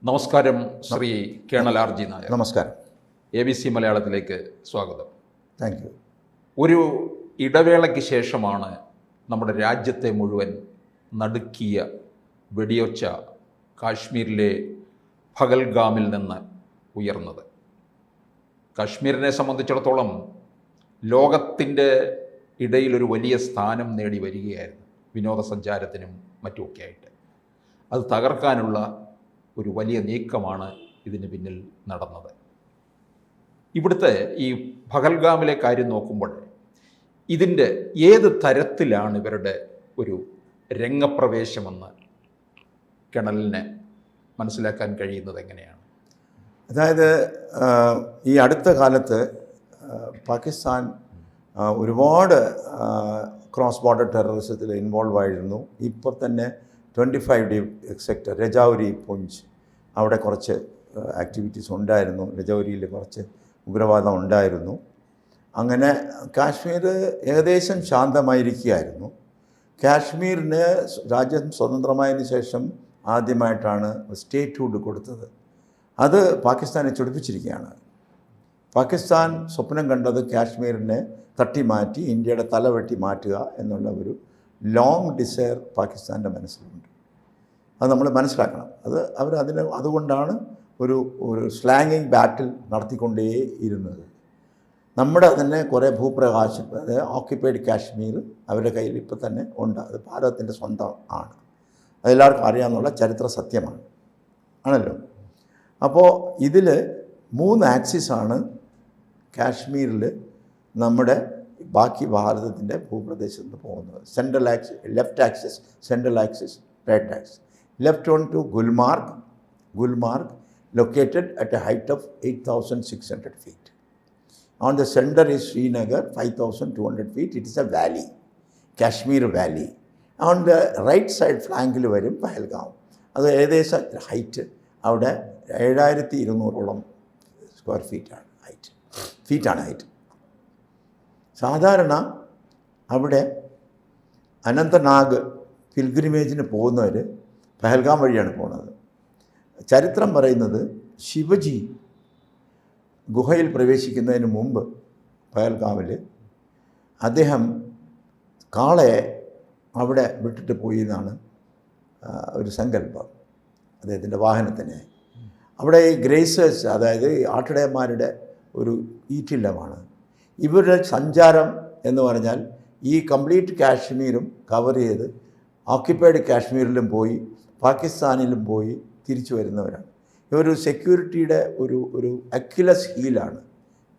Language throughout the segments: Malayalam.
നമസ്കാരം Shri colonel R G Nair. നമസ്കാരം. ABC മലയാളത്തിലേക്ക് സ്വാഗതം. Thank you. ഒരു ഇടവേളയ്ക്ക് ശേഷമാണ് നമ്മുടെ രാജ്യത്തെ മുഴുവൻ നടുക്കിയ വെടിയൊച്ച കാശ്മീരിലെ പഹൽഗാമിൽ നിന്ന് ഉയർന്നത്. കാശ്മീരിനെ സംബന്ധിച്ചിടത്തോളം ലോകത്തിൻ്റെ ഇടയിലൊരു വലിയ സ്ഥാനം നേടി വരികയായിരുന്നു, വിനോദസഞ്ചാരത്തിനും മറ്റുമൊക്കെയായിട്ട്. അത് തകർക്കാനുള്ള ഒരു വലിയ നീക്കമാണ് ഇതിന് പിന്നിൽ നടന്നത്. ഇവിടുത്തെ ഈ പഹൽഗാമിലെ കാര്യം നോക്കുമ്പോൾ ഇതിൻ്റെ ഏത് തരത്തിലാണ് ഇവരുടെ ഒരു രംഗപ്രവേശമെന്ന് കേണലിനെ മനസ്സിലാക്കാൻ കഴിയുന്നത് എങ്ങനെയാണ്? അതായത് ഈ അടുത്ത കാലത്ത് പാകിസ്ഥാൻ ഒരുപാട് ക്രോസ് ബോർഡർ ടെററിസത്തിൽ ഇൻവോൾവ് ആയിരുന്നു. ഇപ്പോൾ തന്നെ 25D സെക്ടർ രജൗരി, പുഞ്ച്, അവിടെ കുറച്ച് ആക്ടിവിറ്റീസ് ഉണ്ടായിരുന്നു. രജൗരിയിൽ കുറച്ച് ഉഗ്രവാദം ഉണ്ടായിരുന്നു. അങ്ങനെ കാശ്മീർ ഏകദേശം ശാന്തമായിരിക്കുകയായിരുന്നു. കാശ്മീരിന് രാജ്യം സ്വതന്ത്രമായതിനു ശേഷം ആദ്യമായിട്ടാണ് സ്റ്റേറ്റ്ഹുഡ് കൊടുത്തത്. അത് പാകിസ്ഥാനെ ചൊടിപ്പിച്ചിരിക്കുകയാണ്. പാകിസ്ഥാൻ സ്വപ്നം കണ്ടത് കാശ്മീരിനെ തട്ടിമാറ്റി ഇന്ത്യയുടെ തലവെട്ടി മാറ്റുക എന്നുള്ള ഒരു ലോങ് ഡിസയർ പാകിസ്ഥാൻ്റെ മനസ്സിലുണ്ട്. അത് നമ്മൾ മനസ്സിലാക്കണം. അതുകൊണ്ടാണ് ഒരു സ്ലാങ്ങിങ് ബാറ്റിൽ നടത്തിക്കൊണ്ടേ ഇരുന്നത്. നമ്മുടെ തന്നെ കുറേ ഭൂപ്രകാശം, അതായത് ഓക്യുപ്പൈഡ് കാശ്മീർ അവരുടെ കയ്യിൽ ഇപ്പോൾ തന്നെ ഉണ്ട്. അത് ഭാരതത്തിൻ്റെ സ്വന്തം ആണ്. അതെല്ലാവർക്കും അറിയാമെന്നുള്ള ചരിത്ര സത്യമാണ് ആണല്ലോ. അപ്പോൾ ഇതിൽ 3 ആക്സിസാണ് കാശ്മീരിൽ നമ്മുടെ ബാക്കി ഭാരതത്തിൻ്റെ ഭൂപ്രദേശത്ത് നിന്ന് പോകുന്നത്. Central axis, left axis, central axis, right axis. Left on to Gulmarg located at a height of 8,600 feet. On the center is Srinagar, 5,200 feet. It is a valley, Kashmir Valley. On the right side flankil varum Pahalgam. അത് ഏകദേശം ഹൈറ്റ് അവിടെ 7,200 സ്ക്വയർ ഫീറ്റാണ് ഹൈറ്റ്. സാധാരണ അവിടെ അനന്തനാഗ് പിൽഗ്രിമേജിന് പോകുന്നവർ പഹൽഗാം വഴിയാണ് പോകുന്നത്. ചരിത്രം പറയുന്നത് ശിവജി ഗുഹയിൽ പ്രവേശിക്കുന്നതിന് മുമ്പ് പഹൽഗാമിൽ അദ്ദേഹം കാളയെ അവിടെ വിട്ടിട്ട് പോയി എന്നാണ് ഒരു സങ്കല്പം. അദ്ദേഹത്തിൻ്റെ വാഹനത്തിന് അവിടെ ഈ ഗ്രേസേഴ്സ്, അതായത് ആട്ടിടയന്മാരുടെ ഒരു ഈറ്റില്ലമാണ്. ഇവരുടെ സഞ്ചാരം എന്ന് പറഞ്ഞാൽ ഈ കംപ്ലീറ്റ് കാശ്മീരും കവർ ചെയ്ത് ഓക്യുപ്പൈഡ് കാശ്മീരിലും പോയി പാകിസ്ഥാനിലും പോയി തിരിച്ചു വരുന്നവരാണ്. ഇവർ സെക്യൂരിറ്റിയുടെ ഒരു അക്യുലസ് ഹീലാണ്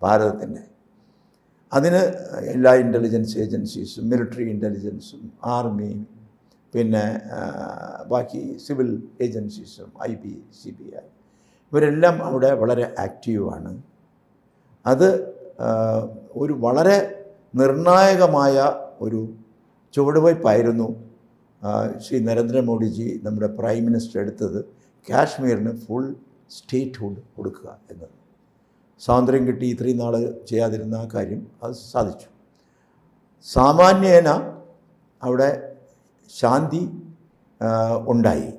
ഭാരതത്തിൻ്റെ. അതിന് എല്ലാ ഇൻ്റലിജൻസ് ഏജൻസീസും, മിലിറ്ററി ഇൻ്റലിജൻസും, ആർമിയും, പിന്നെ ബാക്കി സിവിൽ ഏജൻസീസും, IB, CBI, ഇവരെല്ലാം അവിടെ വളരെ ആക്റ്റീവാണ്. അത് ഒരു വളരെ നിർണായകമായ ഒരു ചുവടുവയ്പ്പായിരുന്നു ശ്രീ നരേന്ദ്രമോദിജി, നമ്മുടെ പ്രൈം മിനിസ്റ്റർ, എടുത്തത്. കാശ്മീരിന് ഫുൾ സ്റ്റേറ്റ്ഹുഡ് കൊടുക്കുക എന്നത്. സ്വാതന്ത്ര്യം കിട്ടി ഇത്രയും നാൾ ചെയ്യാതിരുന്ന ആ കാര്യം അത് സാധിച്ചു. സാമാന്യേന അവിടെ ശാന്തി ഉണ്ടായി.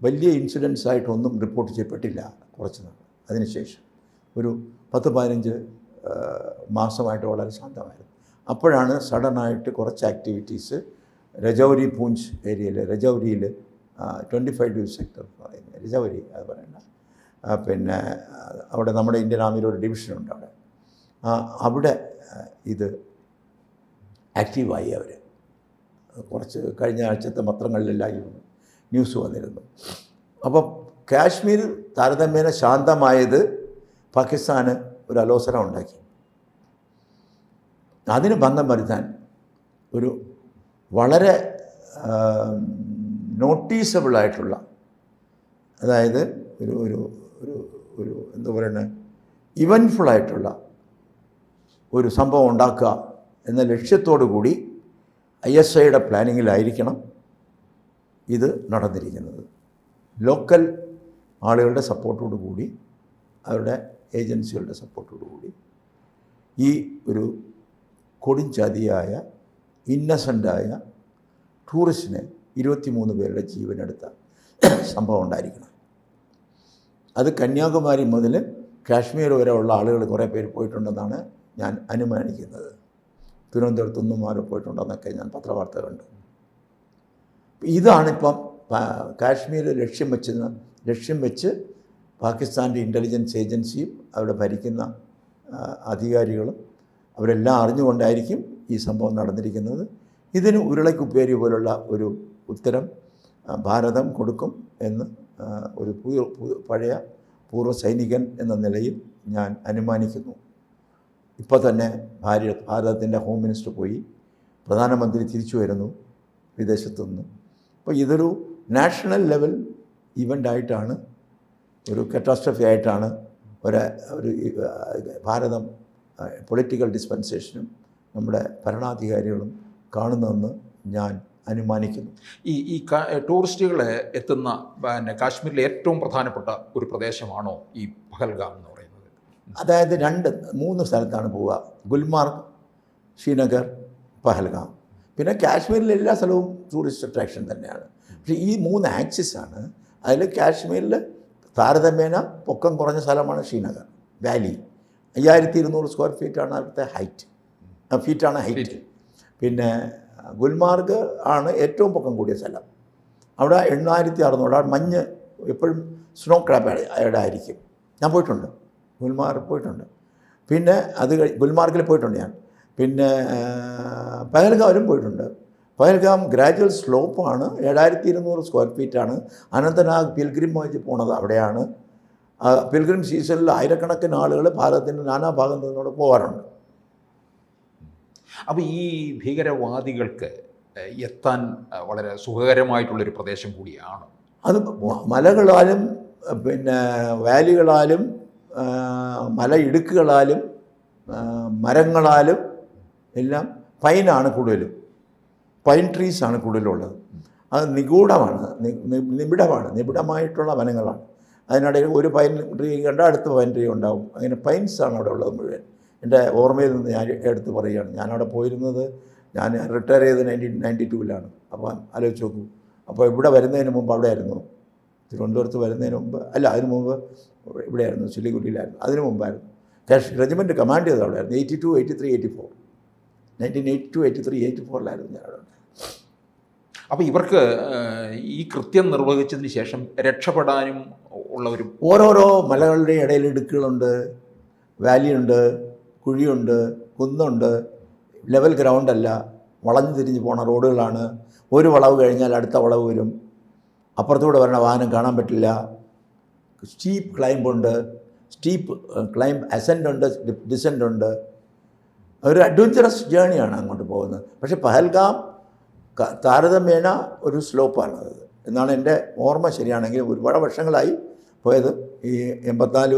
വലിയ ഇൻസിഡൻസ് ആയിട്ടൊന്നും റിപ്പോർട്ട് ചെയ്യപ്പെട്ടില്ല കുറച്ച് നാൾ. അതിനുശേഷം ഒരു 10-15 മാസമായിട്ട് വളരെ ശാന്തമായിരുന്നു. അപ്പോഴാണ് സഡനായിട്ട് കുറച്ച് ആക്ടിവിറ്റീസ് രജൗരി, പൂഞ്ച് ഏരിയയിൽ, രജൗരിയിൽ 25D സെക്ടർ പറയുന്നത് രജൗരി, അത് പറയണ്ട, പിന്നെ അവിടെ നമ്മുടെ ഇന്ത്യൻ ആർമിയിലെ ഒരു ഡിവിഷനുണ്ട് അവിടെ ഇത് ആക്റ്റീവായി. അവർ കുറച്ച് കഴിഞ്ഞ ആഴ്ചത്തെ പത്രങ്ങളിലെല്ലാം ന്യൂസ് വന്നിരുന്നു. അപ്പോൾ കാശ്മീർ താരതമ്യേന ശാന്തമായത് പാകിസ്ഥാന് ഒരു അലോസരം ഉണ്ടാക്കി. അതിന് ഭംഗം വരുത്താൻ ഒരു വളരെ നോട്ടീസബിളായിട്ടുള്ള, അതായത് ഒരു എന്താ പറയുന്നത്, ഇവൻറ്റ്ഫുള്ളായിട്ടുള്ള ഒരു സംഭവം ഉണ്ടാക്കുക എന്ന ലക്ഷ്യത്തോടു കൂടി ISIയുടെ പ്ലാനിങ്ങിലായിരിക്കണം ഇത് നടന്നിരിക്കുന്നത്. ലോക്കൽ ആളുകളുടെ സപ്പോർട്ടോടു കൂടി, അവരുടെ ഏജൻസികളുടെ സപ്പോർട്ടോടു കൂടി ഈ ഒരു കൊടുംചതിയായ ഇന്നസെൻ്റായ ടൂറിസ്റ്റിനെ 23 പേരുടെ ജീവനെടുത്ത സംഭവം ഉണ്ടായിരിക്കണം. അത് കന്യാകുമാരി മുതൽ കാശ്മീർ വരെ ഉള്ള ആളുകൾ കുറേ പേര് പോയിട്ടുണ്ടെന്നാണ് ഞാൻ അനുമാനിക്കുന്നത്. തിരുവനന്തപുരത്തു നിന്നും ആരും പോയിട്ടുണ്ടെന്നൊക്കെ ഞാൻ പത്രവാർത്ത കണ്ടു. ഇതാണിപ്പം കാശ്മീർ ലക്ഷ്യം വെച്ച് പാകിസ്ഥാൻ്റെ ഇൻ്റലിജൻസ് ഏജൻസിയും അവിടെ ഭരിക്കുന്ന അധികാരികളും അവരെല്ലാം അറിഞ്ഞുകൊണ്ടായിരിക്കും ഈ സംഭവം നടന്നിരിക്കുന്നത്. ഇതിന് ഉരുളക്കുപ്പേരി പോലുള്ള ഒരു ഉത്തരം ഭാരതം കൊടുക്കും എന്ന് ഒരു പഴയ പൂർവ്വ സൈനികൻ എന്ന നിലയിൽ ഞാൻ അനുമാനിക്കുന്നു. ഇപ്പോൾ തന്നെ ഭാരതത്തിൻ്റെ ഹോം മിനിസ്റ്റർ പോയി, പ്രധാനമന്ത്രി തിരിച്ചു വരുന്നു വിദേശത്തു നിന്ന്. അപ്പോൾ ഇതൊരു നാഷണൽ ലെവൽ ഇവൻ്റായിട്ടാണ്, ഒരു കറ്റാസ്ട്രഫി ആയിട്ടാണ് ഒരു ഭാരതം പൊളിറ്റിക്കൽ ഡിസ്പെൻസേഷനും നമ്മുടെ ഭരണാധികാരികളും കാണുന്നതെന്ന് ഞാൻ അനുമാനിക്കുന്നു. ഈ ടൂറിസ്റ്റുകളെ എത്തുന്ന കാശ്മീരിലെ ഏറ്റവും പ്രധാനപ്പെട്ട ഒരു പ്രദേശമാണോ ഈ പഹൽഗാം എന്ന് പറയുന്നത്? അതായത് 2-3 സ്ഥലത്താണ് പോവുക. ഗുൽമാർഗ്, ശ്രീനഗർ, പഹൽഗാം. പിന്നെ കാശ്മീരിലെ എല്ലാ സ്ഥലവും ടൂറിസ്റ്റ് അട്രാക്ഷൻ തന്നെയാണ്. പക്ഷേ ഈ 3 ആക്സിസാണ്. അതിൽ കാശ്മീരിൽ താരതമ്യേന പൊക്കം കുറഞ്ഞ സ്ഥലമാണ് ശ്രീനഗർ വാലി. 5200 സ്ക്വയർ ഫീറ്റാണ് അവിടുത്തെ ഫീറ്റാണ് ഹൈറ്റ്. പിന്നെ ഗുൽമാർഗ് ആണ് ഏറ്റവും പൊക്കം കൂടിയ സ്ഥലം. അവിടെ 8600. അവിടെ മഞ്ഞ് എപ്പോഴും സ്നോ ക്രാപ്പ് അവിടെ ആയിരിക്കും. ഞാൻ പോയിട്ടുണ്ട്, ഗുൽമാർഗ് പോയിട്ടുണ്ട്. പിന്നെ ഗുൽമാർഗിൽ പോയിട്ടുണ്ട് ഞാൻ. പിന്നെ പഹൽഗാമിലും പോയിട്ടുണ്ട്. പഹൽഗാം ഗ്രാജുവൽ സ്ലോപ്പാണ്. 7200 സ്ക്വയർ ഫീറ്റാണ്. അനന്തനാഗ് പിൽഗ്രിമേജ് പോണത് അവിടെയാണ്. പിൽഗ്രിം സീസണിൽ ആയിരക്കണക്കിന് ആളുകൾ ഭാരതത്തിൻ്റെ നാനാഭാഗത്തു നിന്നോട് പോകാറുണ്ട്. അപ്പോൾ ഈ ഭീകരവാദികൾക്ക് എത്താൻ വളരെ സുഖകരമായിട്ടുള്ളൊരു പ്രദേശം കൂടിയാണ് അത്. മലകളാലും പിന്നെ വാലികളാലും മലയിടുക്കുകളാലും മരങ്ങളാലും എല്ലാം പൈനാണ് കൂടുതലും. പൈൻ ട്രീസാണ് കൂടുതലുള്ളത്. അത് നിഗൂഢമാണ്, നിബിഡമായിട്ടുള്ള വനങ്ങളാണ്. അതിനിടയിൽ ഒരു പൈൻ ട്രീ കണ്ടാൽ അടുത്ത പൈൻ ട്രീ ഉണ്ടാവും. അങ്ങനെ പൈൻസാണ് അവിടെ ഉള്ളത് മുഴുവൻ. എൻ്റെ ഓർമ്മയിൽ നിന്ന് ഞാൻ എടുത്ത് പറയുകയാണ്. ഞാനവിടെ പോയിരുന്നത്, ഞാൻ റിട്ടയർ ചെയ്ത് 1992-ലാണ്. അപ്പോൾ ആലോചിച്ച് നോക്കൂ. അപ്പോൾ ഇവിടെ വരുന്നതിന് മുമ്പ് അവിടെ ആയിരുന്നു, തിരുവനന്തപുരത്ത് വരുന്നതിന് മുമ്പ് അല്ല, അതിന് മുമ്പ് ഇവിടെയായിരുന്നു, സിലിഗുരിയിലായിരുന്നു. അതിന് മുമ്പായിരുന്നു. റെജിമെൻറ്റ് കമാൻഡ് ചെയ്തത് അവിടെയായിരുന്നു. 82, 83, 84 1982, 83, 84-ലായിരുന്നു ഞാനവിടെ. അപ്പോൾ ഇവർക്ക് ഈ കൃത്യം നിർവഹിച്ചതിന് ശേഷം രക്ഷപ്പെടാനും ഉള്ള ഒരു ഓരോരോ മലകളുടെ ഇടയിൽ ഇടുക്കുകളുണ്ട്, വാലിയുണ്ട്, കുഴിയുണ്ട്, കുന്നുണ്ട്. ലെവൽ ഗ്രൗണ്ടല്ല, വളഞ്ഞു തിരിഞ്ഞ് പോണ റോഡുകളാണ്. ഒരു വളവ് കഴിഞ്ഞാൽ അടുത്ത വളവ് വരും. അപ്പുറത്തൂടെ വരണ വാഹനം കാണാൻ പറ്റില്ല. സ്റ്റീപ്പ് ക്ലൈമ്പുണ്ട്, അസെൻ്റ് ഉണ്ട്, ഡിസെൻ്റ് ഉണ്ട്. ഒരു അഡ്വഞ്ചറസ് ജേണിയാണ് അങ്ങോട്ട് പോകുന്നത്. പക്ഷേ പഹൽഗാം താരതമ്യേന ഒരു സ്ലോപ്പാണത് എന്നാണ് എൻ്റെ ഓർമ്മ ശരിയാണെങ്കിൽ. ഒരുപാട് വർഷങ്ങളായി പോയത്. ഈ 85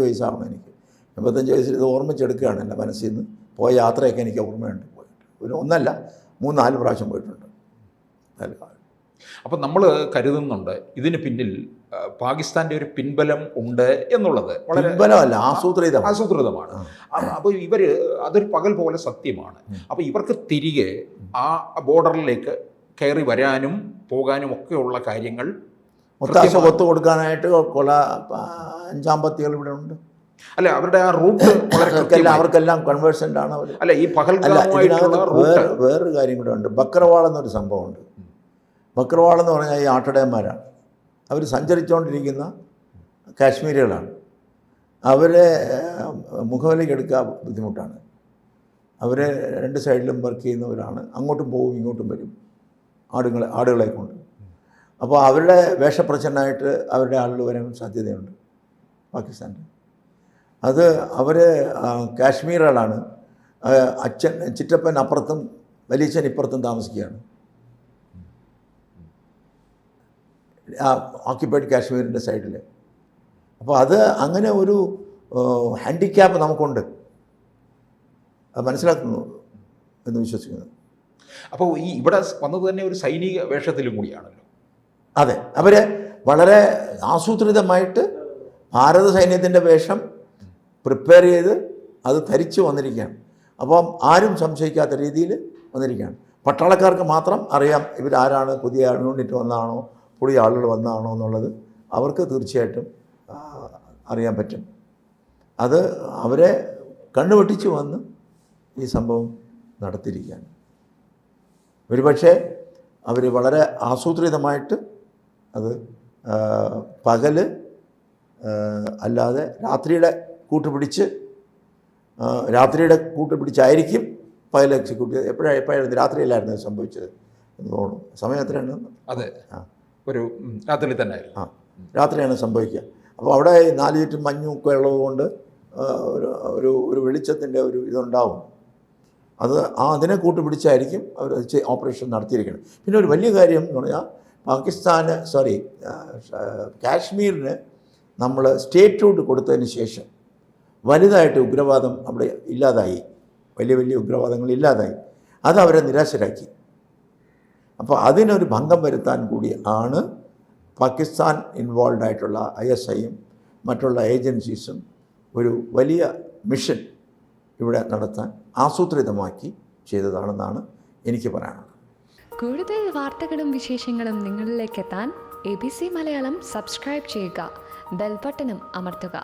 വയസ്സാവണം എനിക്ക്. 85 വയസ്സിൽ ഇത് ഓർമ്മിച്ചെടുക്കുകയാണ് എൻ്റെ മനസ്സിൽ നിന്ന്. പോയ യാത്രയൊക്കെ എനിക്ക് ഓർമ്മയുണ്ട്. പോയിട്ട് ഒന്നല്ല 3-4 പ്രാവശ്യം പോയിട്ടുണ്ട് പഹൽഗാം. അപ്പം നമ്മൾ കരുതുന്നുണ്ട് ഇതിന് പിന്നിൽ പാകിസ്ഥാൻ്റെ ഒരു പിൻബലം ഉണ്ട് എന്നുള്ളത്. വളരെ പിൻബലമല്ല, ആസൂത്രിതമാണ്. അപ്പോൾ അതൊരു പകൽ പോലെ സത്യമാണ്. അപ്പോൾ ഇവർക്ക് തിരികെ ആ ബോർഡറിലേക്ക് കയറി വരാനും പോകാനും ഒക്കെയുള്ള കാര്യങ്ങൾ ഒത്താശ ഒത്തു കൊടുക്കാനായിട്ട് 5 പത്തികൾ ഇവിടെ ഉണ്ട്. അല്ല, അവരുടെ ആ റൂട്ട് അവർക്കെല്ലാം കൺവേഴ്സൻ്റ് ആണ് അവർ. അല്ല, ഈ പഹൽഗാമുമായിട്ടുള്ള വേറൊരു കാര്യം കൂടെ ഉണ്ട്. ബക്രവാൾ എന്നൊരു സംഭവമുണ്ട്. ബക്രവാൾ എന്ന് പറഞ്ഞാൽ ഈ ആട്ടടയന്മാരാണ്. അവർ സഞ്ചരിച്ചുകൊണ്ടിരിക്കുന്ന കാശ്മീരികളാണ്. അവരെ മുഖവിലേക്ക് എടുക്കാൻ ബുദ്ധിമുട്ടാണ്. അവർ 2 സൈഡിലും വർക്ക് ചെയ്യുന്നവരാണ്. അങ്ങോട്ടും പോകും ഇങ്ങോട്ടും വരും ആടുകളെ കൊണ്ട്. അപ്പോൾ അവരുടെ വേഷപ്രച്ഛന്നായിട്ട് അവരുടെ ആളുകൾ വരാൻ സാധ്യതയുണ്ട് പാകിസ്ഥാൻ്റെ. അത് അവർ കാശ്മീറുകളാണ്. ചിറ്റപ്പൻ അപ്പുറത്തും വലിയച്ഛൻ ഇപ്പുറത്തും താമസിക്കുകയാണ്. ഓക്യുപ്പൈഡ് കാശ്മീരിൻ്റെ സൈഡിൽ. അപ്പോൾ അത് അങ്ങനെ ഒരു ഹാൻഡിക്യാപ്പ് നമുക്കുണ്ട്. അത് മനസ്സിലാക്കുന്നു എന്ന് വിശ്വസിക്കുന്നു. അപ്പോൾ ഈ ഇവിടെ വന്നത് തന്നെ ഒരു സൈനിക വേഷത്തിലും കൂടിയാണല്ലോ. അതെ, അവർ വളരെ ആസൂത്രിതമായിട്ട് ഭാരത സൈന്യത്തിൻ്റെ വേഷം പ്രിപ്പയർ ചെയ്ത് അത് ധരിച്ചു വന്നിരിക്കുകയാണ്. അപ്പം ആരും സംശയിക്കാത്ത രീതിയിൽ വന്നിരിക്കുകയാണ്. പട്ടാളക്കാർക്ക് മാത്രം അറിയാം ഇവരാരാണ്, പുതിയ യൂണിറ്റ് വന്നതാണോ പുതിയ ആളുകൾ വന്നതാണോ എന്നുള്ളത് അവർക്ക് തീർച്ചയായിട്ടും അറിയാൻ പറ്റും. അത് അവരെ കണ്ണുവെട്ടിച്ച് വന്ന് ഈ സംഭവം നടത്തിയിരിക്കുകയാണ്. ഒരുപക്ഷെ അവർ വളരെ ആസൂത്രിതമായിട്ട് അത് പകല് അല്ലാതെ രാത്രിയുടെ കൂട്ടുപിടിച്ചായിരിക്കും പകൽ എക്സിക്യൂട്ട് ചെയ്തത്. എപ്പോഴായിരുന്നു രാത്രിയിലായിരുന്നു സംഭവിച്ചത് എന്ന് തോന്നുന്നു. സമയം എത്രയാണ്? അതെ, ഒരു രാത്രി തന്നെ ആ, രാത്രിയാണ് സംഭവിക്കുക. അപ്പോൾ അവിടെ 4 ചുറ്റും മഞ്ഞും ഒക്കെ ഉള്ളതുകൊണ്ട് ഒരു വെളിച്ചത്തിൻ്റെ ഒരു ഇതുണ്ടാവും. അതിനെ കൂട്ടുപിടിച്ചായിരിക്കും അവർ ഓപ്പറേഷൻ നടത്തിയിരിക്കുന്നത്. പിന്നെ ഒരു വലിയ കാര്യം എന്ന് പറഞ്ഞാൽ കാശ്മീരിന് നമ്മൾ സ്റ്റേറ്റ്ഹുഡ് കൊടുത്തതിന് ശേഷം വലുതായിട്ട് ഉഗ്രവാദം അവിടെ ഇല്ലാതായി, വലിയ ഉഗ്രവാദങ്ങൾ ഇല്ലാതായി. അത് അവരെ നിരാശരാക്കി. അപ്പോൾ അതിനൊരു ഭംഗം വരുത്താൻ കൂടി ആണ് പാകിസ്ഥാൻ ഇൻവോൾവ് ആയിട്ടുള്ള ISIയും മറ്റുള്ള ഏജൻസീസും ഒരു വലിയ മിഷൻ ഇവിടെ നടത്താൻ ആസൂത്രിതമാക്കി ചെയ്തതാണെന്നാണ് എനിക്ക് പറയാനുള്ളത്. കൂടുതൽ വാർത്തകളും വിശേഷങ്ങളും നിങ്ങളിലേക്ക് എത്താൻ ABC മലയാളം സബ്സ്ക്രൈബ് ചെയ്യുക, ബെൽ ബട്ടണും അമർത്തുക.